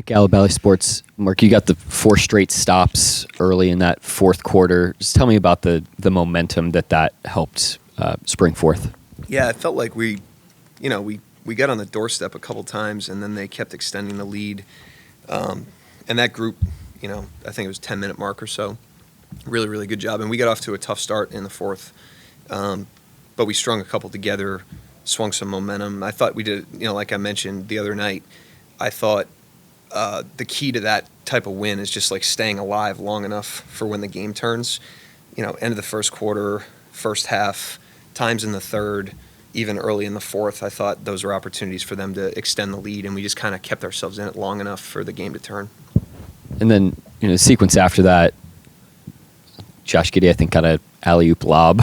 Gallo Sports. Mark, you got the 4 straight stops early in that fourth quarter. Just tell me about the momentum that helped spring forth. Yeah, it felt like we got on the doorstep a couple times, and then they kept extending the lead. And that group, I think it was 10-minute mark or so. Really, really good job. And we got off to a tough start in the fourth. But we strung a couple together, swung some momentum. I thought we did, like I mentioned the other night, I thought the key to that type of win is just like staying alive long enough for when the game turns. End of the first quarter, first half, times in the third, even early in the fourth, I thought those were opportunities for them to extend the lead, and we just kind of kept ourselves in it long enough for the game to turn. And then, the sequence after that, Josh Giddey, I think, got a alley-oop lob.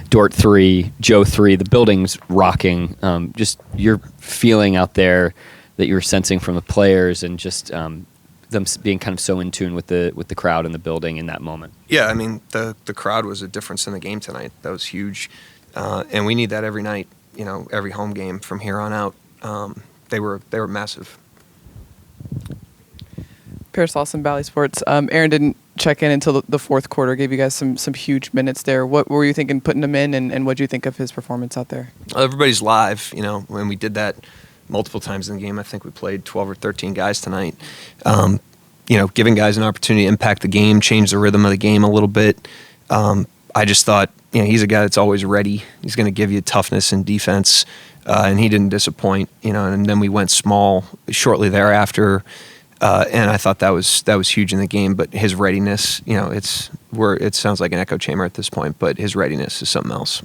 Dort 3, Joe 3, the building's rocking. Just your feeling out there that you were sensing from the players and just them being kind of so in tune with the crowd in the building in that moment. Yeah, I mean, the crowd was a difference in the game tonight. That was huge. And we need that every night, every home game from here on out. They were massive. Pierce Lawson, Bally Sports. Aaron didn't check in until the fourth quarter, gave you guys some huge minutes there. What were you thinking putting him in, and what did you think of his performance out there? Everybody's live, when we did that multiple times in the game. I think we played 12 or 13 guys tonight. Giving guys an opportunity to impact the game, change the rhythm of the game a little bit. I just thought, he's a guy that's always ready. He's going to give you toughness and defense, and he didn't disappoint. And then we went small shortly thereafter. And I thought that was huge in the game, but his readiness, it sounds like an echo chamber at this point, but his readiness is something else.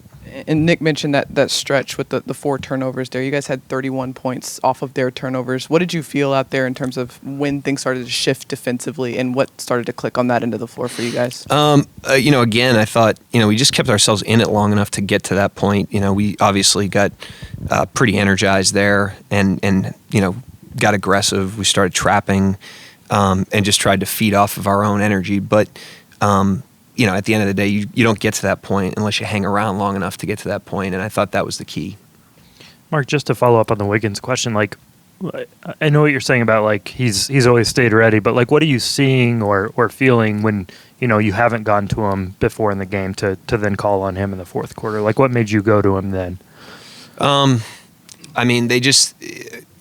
And Nick mentioned that stretch with the 4 turnovers there. You guys had 31 points off of their turnovers. What did you feel out there in terms of when things started to shift defensively, and what started to click on that end of the floor for you guys? Again, I thought, we just kept ourselves in it long enough to get to that point. We obviously got pretty energized there and got aggressive. We started trapping and just tried to feed off of our own energy. But, at the end of the day, you don't get to that point unless you hang around long enough to get to that point, and I thought that was the key. Mark, just to follow up on the Wiggins question, I know what you're saying about, he's always stayed ready, but, what are you seeing or feeling when, you haven't gone to him before in the game to then call on him in the fourth quarter? What made you go to him then? They just...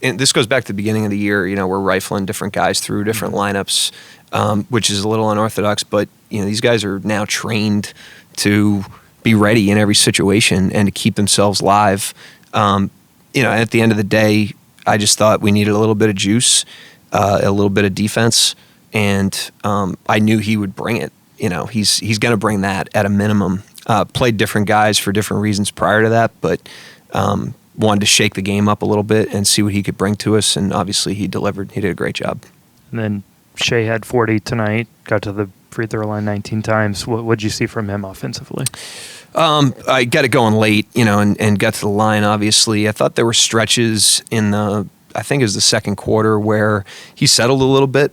And this goes back to the beginning of the year. We're rifling different guys through different lineups, which is a little unorthodox. But these guys are now trained to be ready in every situation and to keep themselves live. At the end of the day, I just thought we needed a little bit of juice, a little bit of defense, and I knew he would bring it. He's going to bring that at a minimum. Played different guys for different reasons prior to that, but. Wanted to shake the game up a little bit and see what he could bring to us, and obviously he delivered. He did a great job. And then Shai had 40 tonight, got to the free throw line 19 times. What did you see from him offensively? I got it going late, and got to the line, obviously. I thought there were stretches I think it was the second quarter, where he settled a little bit.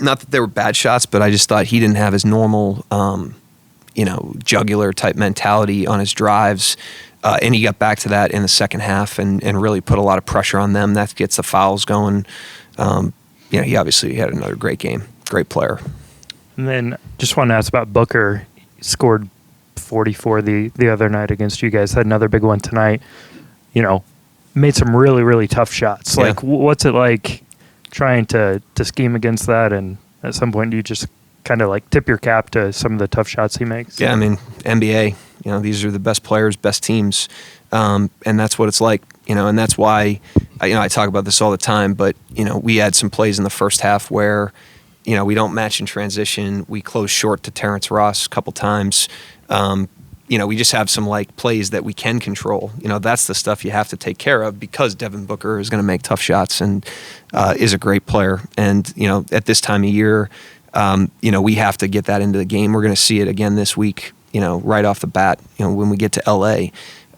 Not that they were bad shots, but I just thought he didn't have his normal, jugular type mentality on his drives. And he got back to that in the second half and really put a lot of pressure on them. That gets the fouls going. He obviously had another great game. Great player. And then just want to ask about Booker. He scored 44 the other night against you guys. Had another big one tonight. Made some really, really tough shots. Yeah. What's it like trying to scheme against that? And at some point, do you just kind of tip your cap to some of the tough shots he makes? Yeah, NBA. These are the best players, best teams, and that's what it's like. And that's why I talk about this all the time. But we had some plays in the first half where we don't match in transition. We close short to Terrence Ross a couple times. We just have some plays that we can control. That's the stuff you have to take care of because Devin Booker is going to make tough shots and is a great player. And at this time of year, we have to get that into the game. We're going to see it again this week. Right off the bat, when we get to LA.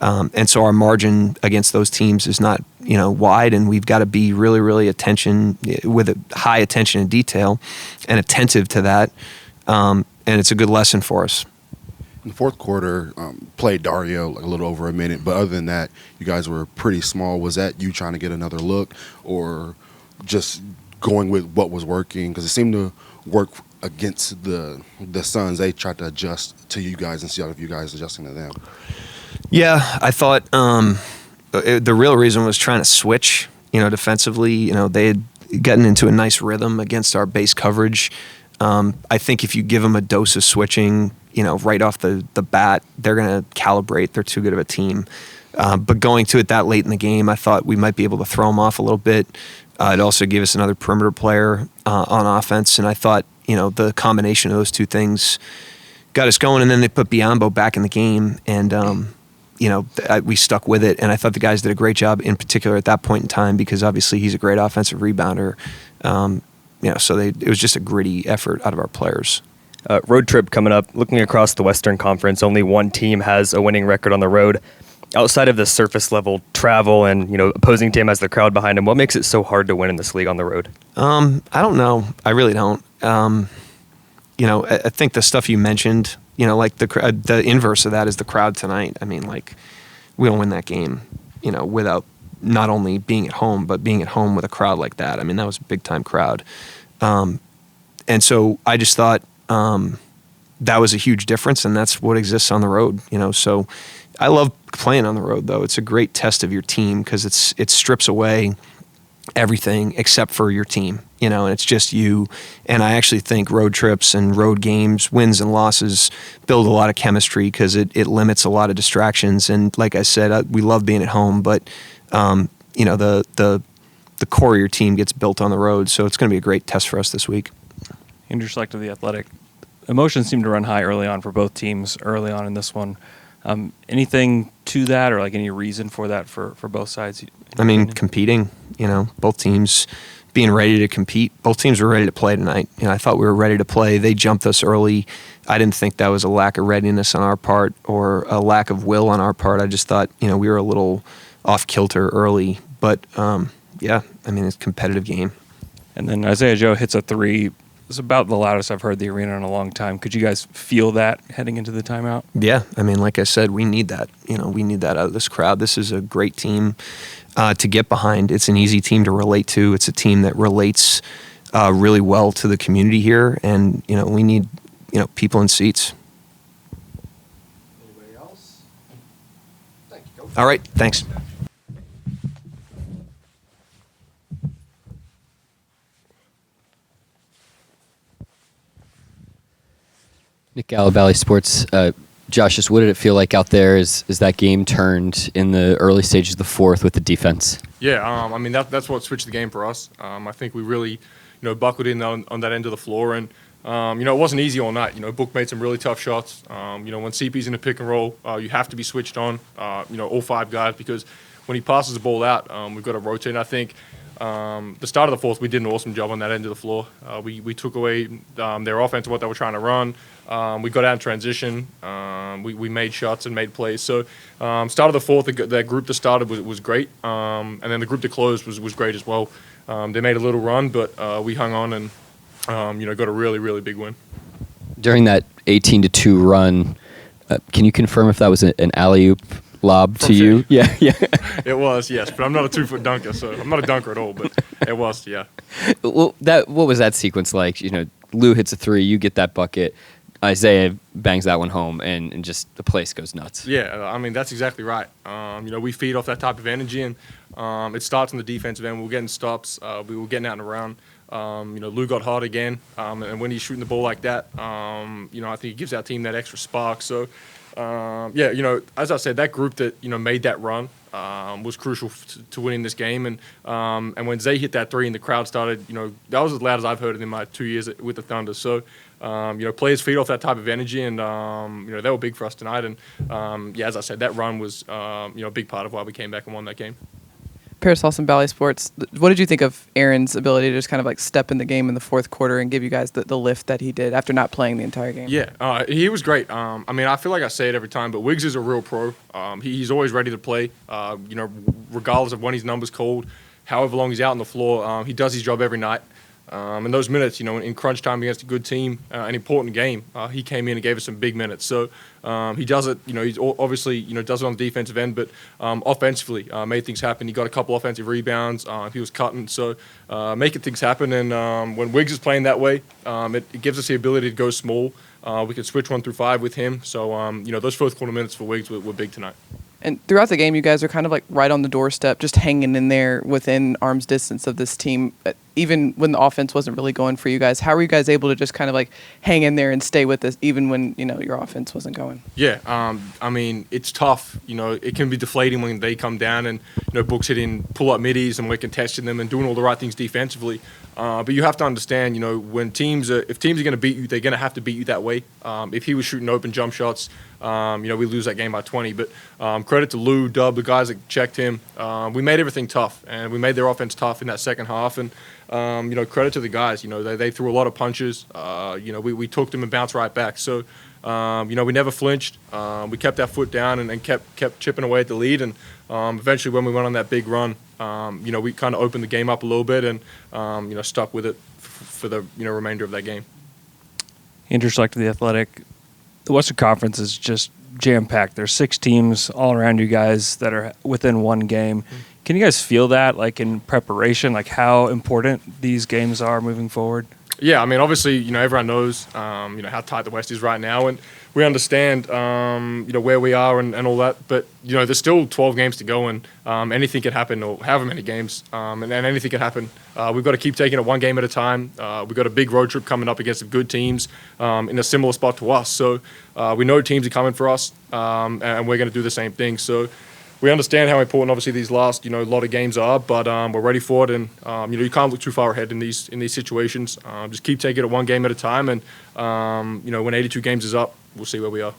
And so our margin against those teams is not, wide, and we've got to be really, really with a high attention and detail and attentive to that. And it's a good lesson for us. In the fourth quarter, played Dario a little over a minute, but other than that, you guys were pretty small. Was that you trying to get another look or just going with what was working? Because it seemed to work against the Suns. They tried to adjust to you guys and see if you guys adjusting to them. Yeah, I thought the real reason was trying to switch. Defensively, they had gotten into a nice rhythm against our base coverage. I think if you give them a dose of switching, right off the bat, they're going to calibrate. They're too good of a team. But going to it that late in the game, I thought we might be able to throw them off a little bit. It also gave us another perimeter player on offense, and I thought, the combination of those two things got us going. And then they put Biyombo back in the game, and we stuck with it. And I thought the guys did a great job, in particular at that point in time, because obviously he's a great offensive rebounder. So it was just a gritty effort out of our players. Road trip coming up. Looking across the Western Conference, only one team has a winning record on the road. Outside of the surface level travel and opposing team has the crowd behind them, what makes it so hard to win in this league on the road? I don't know. I really don't. I think the stuff you mentioned, like the inverse of that is the crowd tonight. I mean, like, we don't win that game, without not only being at home, but being at home with a crowd like that. I mean, that was a big time crowd. And so I just thought that was a huge difference, and that's what exists on the road, So I love playing on the road, though. It's a great test of your team because it strips away everything except for your team, and it's just you. And I actually think road trips and road games, wins and losses, build a lot of chemistry because it limits a lot of distractions. And like I said, we love being at home, but the core of your team gets built on the road, so it's going to be a great test for us this week. Andrew Schlecht of The Athletic. Emotions seem to run high early on for both teams early on in this one. Anything to that, or like any reason for that for both sides? I mean, competing, both teams being ready to compete. Both teams were ready to play tonight. I thought we were ready to play. They jumped us early. I didn't think that was a lack of readiness on our part or a lack of will on our part. I just thought, we were a little off kilter early. But, it's a competitive game. And then Isaiah Joe hits a three. It's about the loudest I've heard the arena in a long time. Could you guys feel that heading into the timeout? Yeah, like I said, we need that. We need that out of this crowd. This is a great team to get behind. It's an easy team to relate to. It's a team that relates really well to the community here, and we need people in seats. Anybody else? Thank you. All right, thanks. Nick Gallo, Valley Sports. Josh, just what did it feel like out there as that game turned in the early stages of the fourth with the defense? Yeah, that's what switched the game for us. I think we really, buckled in on that end of the floor, and it wasn't easy all night. Book made some really tough shots. When CP's in the pick and roll, you have to be switched on. All five guys, because when he passes the ball out, we've got to rotate. And I think the start of the fourth, we did an awesome job on that end of the floor. We took away their offense, what they were trying to run. We got out in transition. We made shots and made plays. So start of the fourth, that group that started was great. And then the group that closed was great as well. They made a little run, but we hung on and got a really, really big win. During that 18-2 run, can you confirm if that was an alley-oop lob to you? Yeah. It was, yes, but I'm not a 2-foot dunker, so I'm not a dunker at all, but it was, yeah. Well, what was that sequence like? Lou hits a three, you get that bucket, Isaiah bangs that one home, and just the place goes nuts. Yeah, that's exactly right. We feed off that type of energy, and it starts on the defensive end. We were getting stops. We were getting out and around. Lou got hot again, and when he's shooting the ball like that, I think he gives our team that extra spark. So, as I said, that group that made that run was crucial to winning this game. And when Zay hit that three and the crowd started, that was as loud as I've heard it in my 2 years with the Thunder. So, players feed off that type of energy, and they were big for us tonight. And as I said, that run was a big part of why we came back and won that game. Paris Lawson, Valley Sports. What did you think of Aaron's ability to just kind of like step in the game in the fourth quarter and give you guys the lift that he did after not playing the entire game? Yeah, he was great. I feel like I say it every time, but Wiggs is a real pro. He's always ready to play, regardless of when his number's called, however long he's out on the floor. He does his job every night. In those minutes, in crunch time against a good team, an important game, he came in and gave us some big minutes. So he does it. He's obviously does it on the defensive end, but offensively made things happen. He got a couple offensive rebounds. He was cutting, so making things happen. And when Wiggs is playing that way, it gives us the ability to go small. We could switch 1 through 5 with him. So those fourth quarter minutes for Wiggs were big tonight. And throughout the game, you guys are kind of like right on the doorstep, just hanging in there within arm's distance of this team. Even when the offense wasn't really going for you guys, how were you guys able to just kind of like hang in there and stay with us, even when your offense wasn't going? Yeah, it's tough. It can be deflating when they come down and Book's hitting pull-up middies and we're contesting them and doing all the right things defensively. But you have to understand, when if teams are going to beat you, they're going to have to beat you that way. If he was shooting open jump shots, we lose that game by 20. But credit to Lou, Dub, the guys that checked him. We made everything tough, and we made their offense tough in that second half. And credit to the guys. They threw a lot of punches. We took them and bounced right back. So we never flinched. We kept our foot down and kept chipping away at the lead. And eventually, when we went on that big run, we kind of opened the game up a little bit and stuck with it for the remainder of that game. Intersect of the Athletic. The Western Conference is just jam-packed. There's 6 teams all around you guys that are within one game. Mm-hmm. Can you guys feel that, like in preparation, like how important these games are moving forward? Yeah, obviously, everyone knows, how tight the West is right now, and we understand, where we are and all that. But there's still 12 games to go, and anything can happen, or however many games, and anything can happen. We've got to keep taking it one game at a time. We've got a big road trip coming up against some good teams in a similar spot to us. So we know teams are coming for us, and we're going to do the same thing. So we understand how important, obviously, these last, lot of games are, but we're ready for it, and you can't look too far ahead in these situations. Just keep taking it one game at a time, and when 82 games is up, we'll see where we are.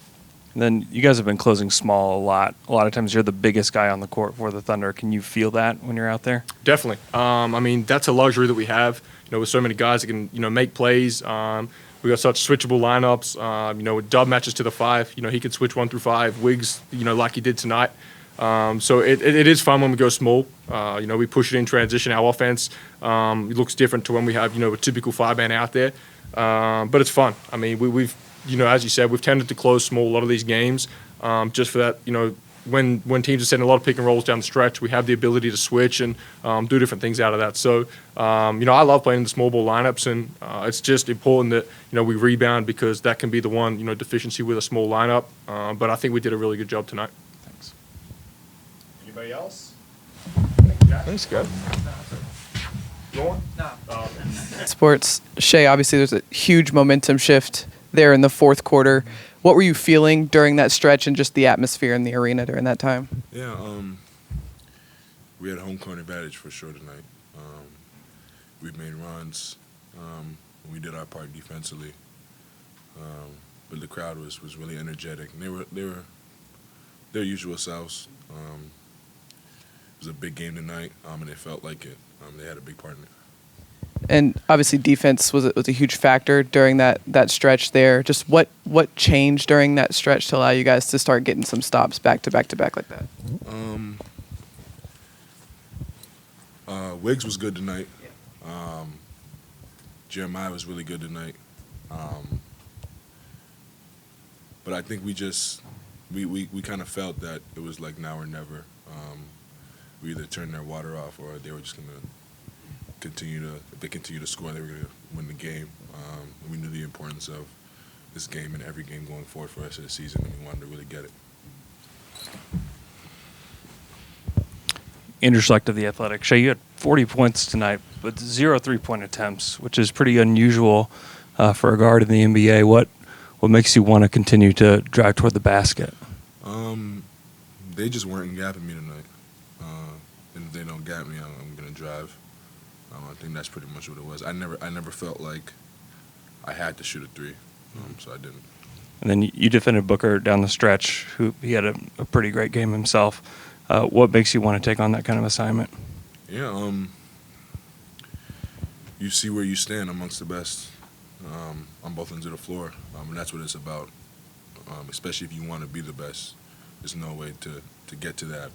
And then you guys have been closing small a lot. A lot of times you're the biggest guy on the court for the Thunder. Can you feel that when you're out there? Definitely. That's a luxury that we have. With so many guys that can make plays. We got such switchable lineups. With Dub matches to the 5. He can switch 1 through 5. Wiggs, like he did tonight. So it is fun when we go small. We push it in transition. Our offense it looks different to when we have a typical 5-man out there. But it's fun. We've as you said, we've tended to close small a lot of these games. Just for that, when teams are setting a lot of pick and rolls down the stretch, we have the ability to switch and do different things out of that. So I love playing the small ball lineups, and it's just important that we rebound, because that can be the one deficiency with a small lineup. But I think we did a really good job tonight. Anybody else? Thanks, good. Sports. Shai, obviously there's a huge momentum shift there in the fourth quarter. What were you feeling during that stretch and just the atmosphere in the arena during that time? Yeah, we had home court advantage for sure tonight. We made runs. We did our part defensively. But the crowd was really energetic. And they were their usual selves. It was a big game tonight, and it felt like it. They had a big part in it. And obviously defense was a huge factor during that stretch there. Just what changed during that stretch to allow you guys to start getting some stops back to back like that? Wiggs was good tonight. Jeremiah was really good tonight. But I think we kind of felt that it was like now or never. We either turned their water off, or they were just going to if they continue to score, they were going to win the game. We knew the importance of this game and every game going forward for the rest of the season, and we wanted to really get it. Intersect of the Athletic. Shai, you had 40 points tonight, but 0 3-point attempts, which is pretty unusual for a guard in the NBA. What makes you want to continue to drive toward the basket? They just weren't gapping me tonight. And if they don't gap me, I'm going to drive. I think that's pretty much what it was. I never felt like I had to shoot a 3, so I didn't. And then you defended Booker down the stretch, he had a pretty great game himself. What makes you want to take on that kind of assignment? Yeah, you see where you stand amongst the best on both ends of the floor, and that's what it's about. Especially if you want to be the best, there's no way to get to that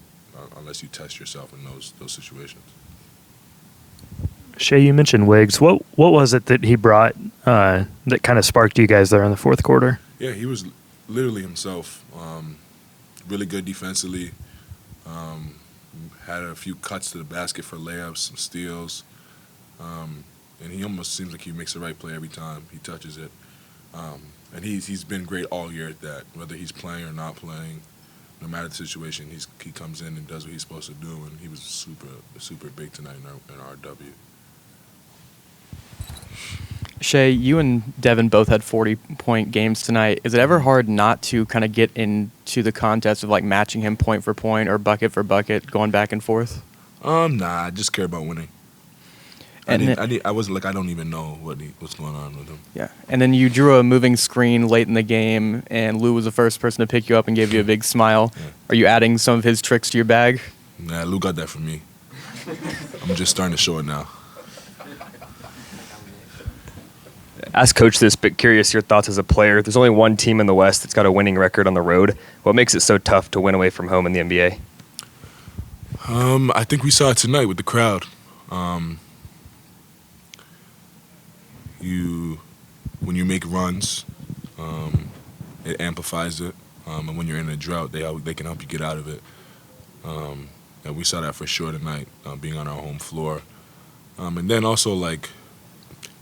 unless you test yourself in those situations. Shai, you mentioned Wiggs. What was it that he brought that kind of sparked you guys there in the fourth quarter? Yeah, he was literally himself. Really good defensively. Had a few cuts to the basket for layups, some steals. And he almost seems like he makes the right play every time he touches it. And he's been great all year at that, whether he's playing or not playing. No matter the situation, he comes in and does what he's supposed to do, and he was super big tonight in our W. Shai, you and Devin both had 40-point games tonight. Is it ever hard not to kind of get into the contest of like matching him point for point or bucket for bucket, going back and forth? Nah, I just care about winning. And I wasn't like I don't even know what's going on with him. Yeah, and then you drew a moving screen late in the game, and Lou was the first person to pick you up and gave you a big smile. Yeah. Are you adding some of his tricks to your bag? Nah, Lou got that from me. I'm just starting to show it now. Ask Coach this, but curious your thoughts as a player. There's only one team in the West that's got a winning record on the road. What makes it so tough to win away from home in the NBA? I think we saw it tonight with the crowd. When you make runs, it amplifies it, and when you're in a drought, they can help you get out of it. And we saw that for sure tonight, being on our home floor. And then also like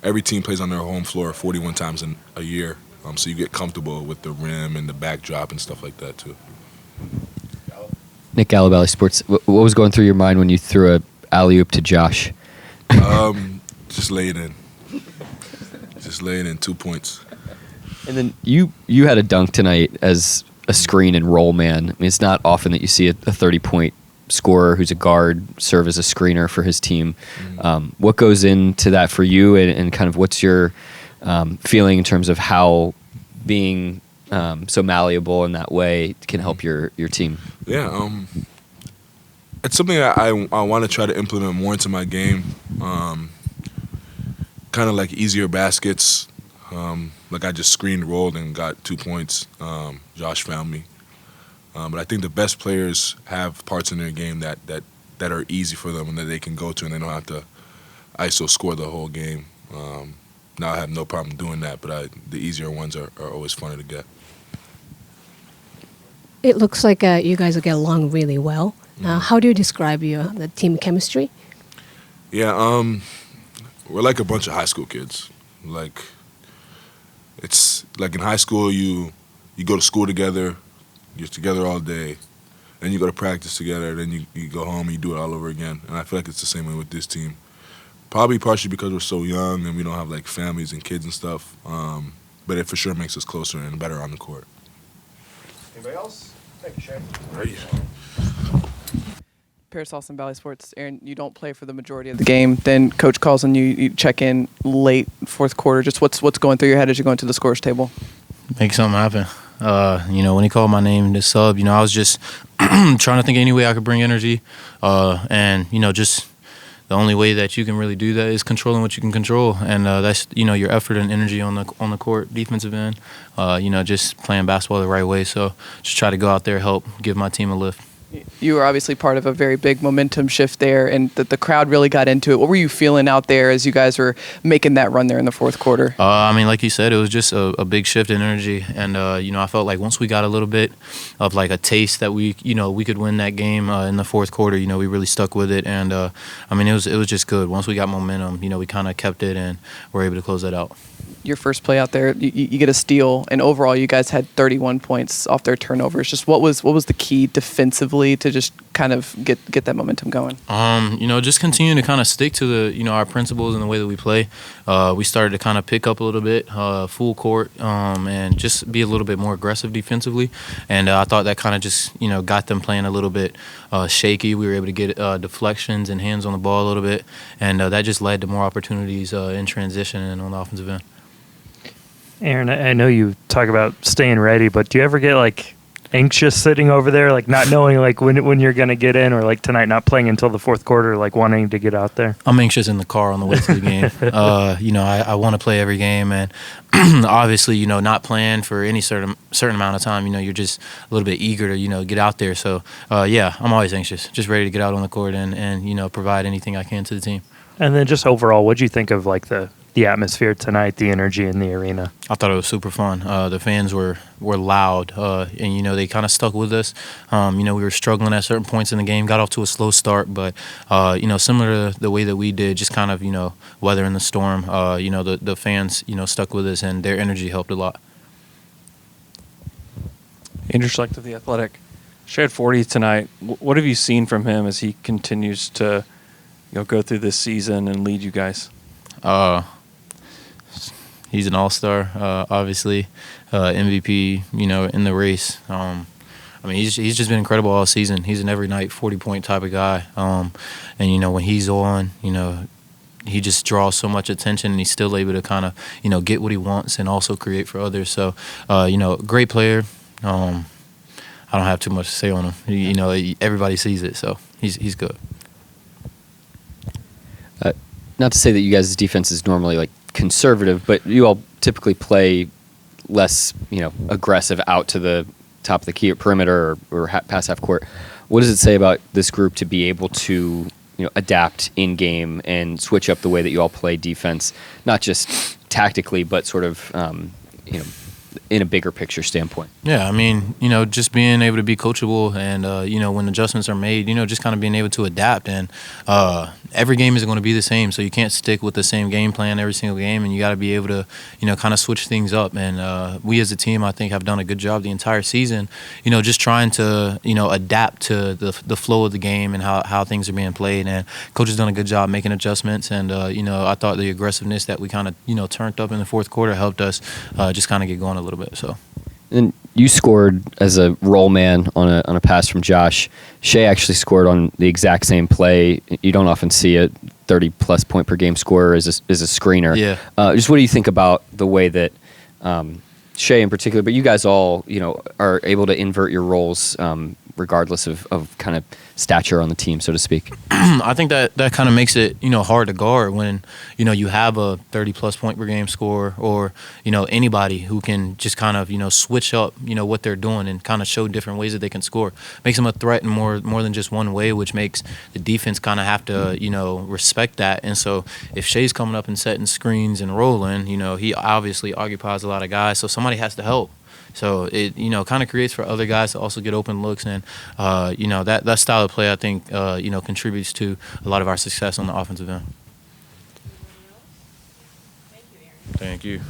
every team plays on their home floor 41 times in a year, so you get comfortable with the rim and the backdrop and stuff like that too. Nick Gallo, Valley Sports. What was going through your mind when you threw a alley-oop to Josh? Just lay it in. Just lay it in 2 points. And then you had a dunk tonight as a screen and roll man. I mean, it's not often that you see a 30-point scorer who's a guard serve as a screener for his team. What goes into that for you, and kind of what's your feeling in terms of how being so malleable in that way can help your team? Yeah, it's something that I want to try to implement more into my game. Kind of like easier baskets. Like I just screened, rolled, and got 2 points. Josh found me. But I think the best players have parts in their game that are easy for them and that they can go to, and they don't have to ISO score the whole game. Now I have no problem doing that, but the easier ones are always funner to get. It looks like you guys get along really well. How do you describe the team chemistry? Yeah, we're like a bunch of high school kids. Like, it's like in high school, you go to school together, you're together all day, then you go to practice together, then you go home and you do it all over again. And I feel like it's the same way with this team. Probably partially because we're so young and we don't have like families and kids and stuff, but it for sure makes us closer and better on the court. Anybody else? Thank you, Shai. Right. Paris Austin Valley Sports. Aaron, you don't play for the majority of the game. Then coach calls on you. You check in late fourth quarter. Just what's going through your head as you're going to the scores table? Make something happen. When he called my name to sub, I was just trying to think of any way I could bring energy. Just the only way that you can really do that is controlling what you can control, and that's your effort and energy on the court, defensive end. Just playing basketball the right way. So just try to go out there, help give my team a lift. You were obviously part of a very big momentum shift there, and the crowd really got into it. What were you feeling out there as you guys were making that run there in the fourth quarter? Like you said, it was just a big shift in energy, and I felt like once we got a little bit of like a taste that we could win that game in the fourth quarter. We really stuck with it, and it was just good. Once we got momentum, we kind of kept it, and were able to close that out. Your first play out there, you get a steal, and overall you guys had 31 points off their turnovers. Just what was the key defensively to just kind of get that momentum going? Just continue to kind of stick to the our principles and the way that we play. We started to kind of pick up a little bit, full court, and just be a little bit more aggressive defensively. And I thought that kind of just got them playing a little bit shaky. We were able to get deflections and hands on the ball a little bit, and that just led to more opportunities in transition and on the offensive end. Aaron, I know you talk about staying ready, but do you ever get like anxious sitting over there, like not knowing like when you're going to get in, or like tonight not playing until the fourth quarter, like wanting to get out there? I'm anxious in the car on the way to the game. I want to play every game, and obviously, not playing for any certain amount of time, you're just a little bit eager to, get out there. So, I'm always anxious, just ready to get out on the court and provide anything I can to the team. And then just overall, what'd you think of like the atmosphere tonight, the energy in the arena? I thought it was super fun. The fans were loud, and they kind of stuck with us. We were struggling at certain points in the game, got off to a slow start, but similar to the way that we did, just kind of weathering the storm. The fans stuck with us, and their energy helped a lot. Andrew Schlecht of The Athletic. Shai had 40 tonight. What have you seen from him as he continues to go through this season and lead you guys? He's an all-star, obviously, MVP, in the race. He's just been incredible all season. He's an every night 40-point type of guy. And when he's on, he just draws so much attention, and he's still able to kind of, get what he wants and also create for others. So, great player. I don't have too much to say on him. Everybody sees it, so he's good. Not to say that you guys' defense is normally like conservative, but you all typically play less, aggressive out to the top of the key at perimeter or past half court. What does it say about this group to be able to, adapt in game and switch up the way that you all play defense, not just tactically, but sort of, in a bigger picture standpoint? Yeah, just being able to be coachable and, when adjustments are made, just kind of being able to adapt. And every game isn't going to be the same, so you can't stick with the same game plan every single game, and you got to be able to, kind of switch things up. And we as a team, I think, have done a good job the entire season, just trying to, adapt to the flow of the game and how things are being played. And coach has done a good job making adjustments. And, I thought the aggressiveness that we kind of, turned up in the fourth quarter helped us just kind of get going a little bit. So. And you scored as a roll man on a pass from Josh. Shai actually scored on the exact same play. You don't often see a 30-plus point per game scorer as a screener. Yeah. Just what do you think about the way that Shai in particular, but you guys all are able to invert your roles regardless of kind of stature on the team, so to speak? I think that kind of makes it, hard to guard when, you have a 30-plus point per game scorer or, anybody who can just kind of, switch up, what they're doing and kind of show different ways that they can score. Makes them a threat in more than just one way, which makes the defense kind of have to, respect that. And so if Shai's coming up and setting screens and rolling, he obviously occupies a lot of guys, so somebody has to help. So it, kind of creates for other guys to also get open looks. And, that style of play, I think, contributes to a lot of our success on the offensive end. Thank you.